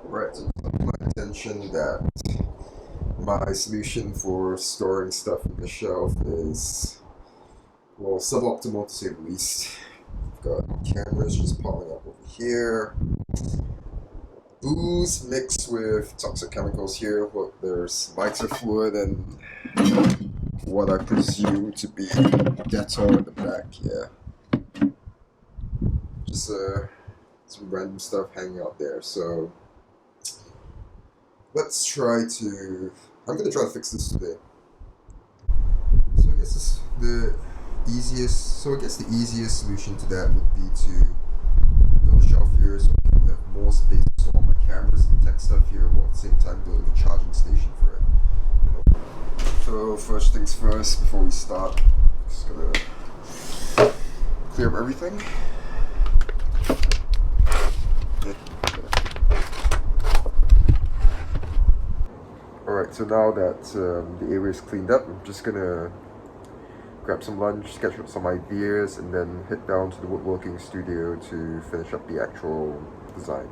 Right, so it's my intention that my solution for storing stuff in the shelf is, well, suboptimal to say the least. I've got cameras just piling up over here, booze mixed with toxic chemicals here. Look, there's lighter fluid and what I presume to be Dettol in the back, yeah. Just some random stuff hanging out there, so let's try to... I'm gonna try to fix this today. So I guess the easiest solution to that would be to build a shelf here so I can have more space for all my cameras and tech stuff here, while at the same time building a charging station for it. So first things first, before we start, just gonna clear up everything. Alright, so now that the area is cleaned up, I'm just gonna grab some lunch, sketch up some ideas, and then head down to the woodworking studio to finish up the actual design.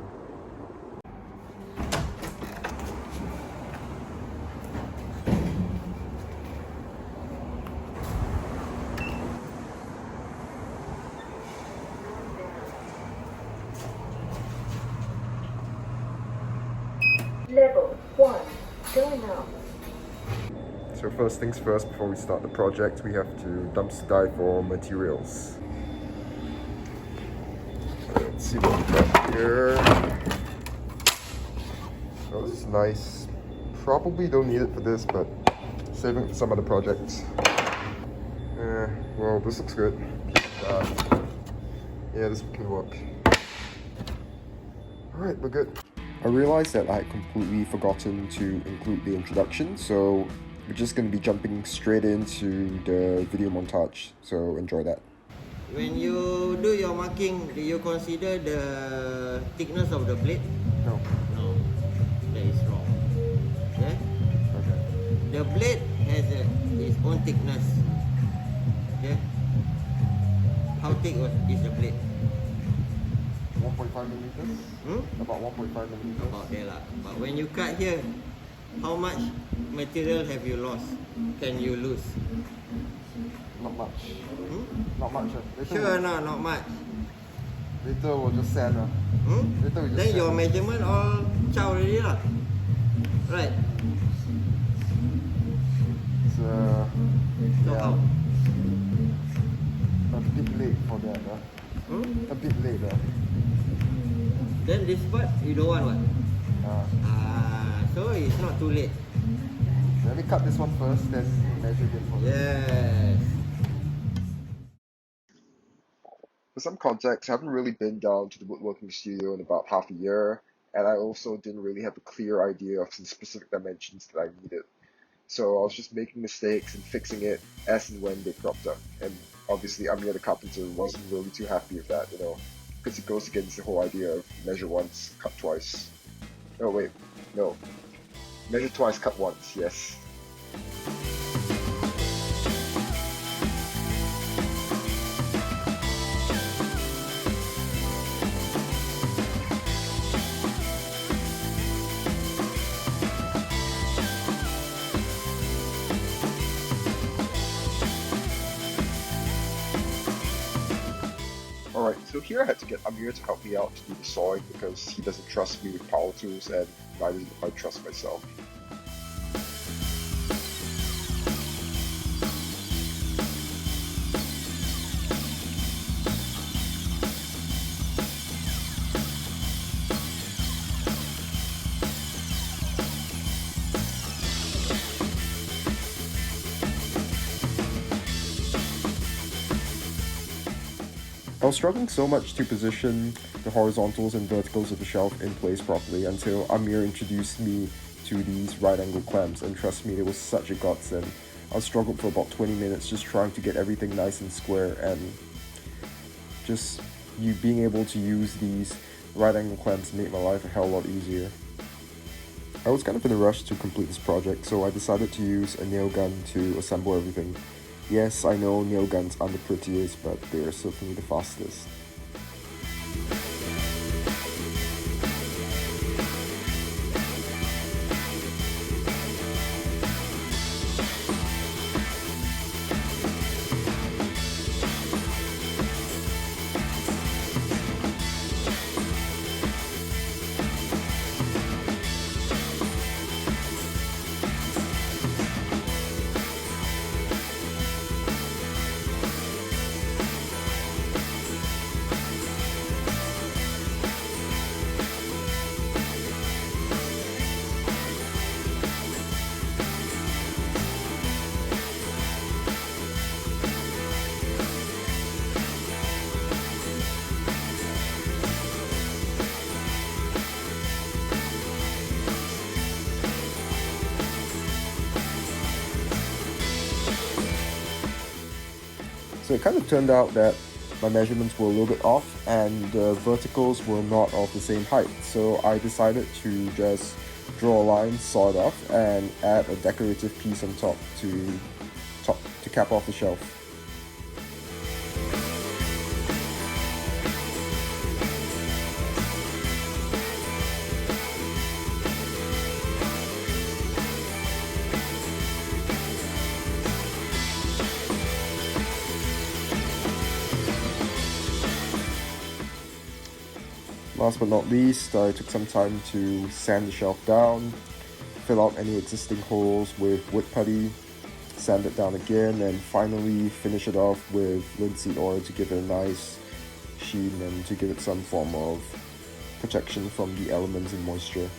Level 1, going up. So first things first, before we start the project, we have to dumpster dive for materials. Let's see what we got here. Oh, this is nice. Probably don't need it for this, but saving it for some other projects. Well, this looks good. Yeah, this can work. Alright, we're good. I realized that I had completely forgotten to include the introduction, so we're just going to be jumping straight into the video montage, so enjoy that. When you do your marking, do you consider the thickness of the blade? No. No, that is wrong. Okay? Okay. The blade has its own thickness. Okay? How thick is the blade? 1.5 millimeters? About 1.5 millimeters. About there lah. But when you cut here, how much material have you lost? Can you lose? Not much. Not much. Sure or not much. Later we'll just sand. Later we just Then sand. your measurement all chow already lah. Right. So So how? a bit late for that. A bit late. Then this part you don't want what? So it's not too late. Let me cut this one first, then measure it for Yes. For some context, I haven't really been down to the woodworking studio in about half a year, and I also didn't really have a clear idea of the specific dimensions that I needed. So I was just making mistakes and fixing it as and when they cropped up. And obviously Amir the carpenter wasn't really too happy with that, because it goes against the whole idea of measure once, cut twice. Oh wait, no. Measure twice, cut once, yes. Alright, so here I had to get Amir to help me out to do the sawing because he doesn't trust me with power tools and neither do I trust myself. I was struggling so much to position the horizontals and verticals of the shelf in place properly until Amir introduced me to these right angle clamps, and trust me, it was such a godsend. I struggled for about 20 minutes just trying to get everything nice and square, and just you being able to use these right angle clamps made my life a hell of a lot easier. I was kind of in a rush to complete this project, so I decided to use a nail gun to assemble everything. Yes, I know nail guns aren't the prettiest, but they're certainly the fastest. So it kind of turned out that my measurements were a little bit off and the verticals were not of the same height. So I decided to just draw a line, saw it off, and add a decorative piece on top to cap off the shelf. Last but not least, I took some time to sand the shelf down, fill out any existing holes with wood putty, sand it down again, and finally finish it off with linseed oil to give it a nice sheen and to give it some form of protection from the elements and moisture.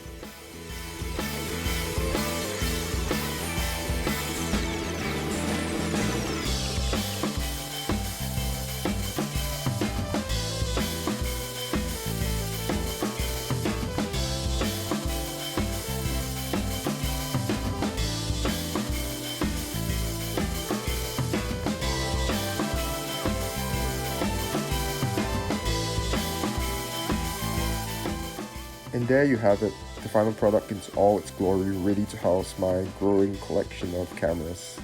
And there you have it, the final product in all its glory, ready to house my growing collection of cameras.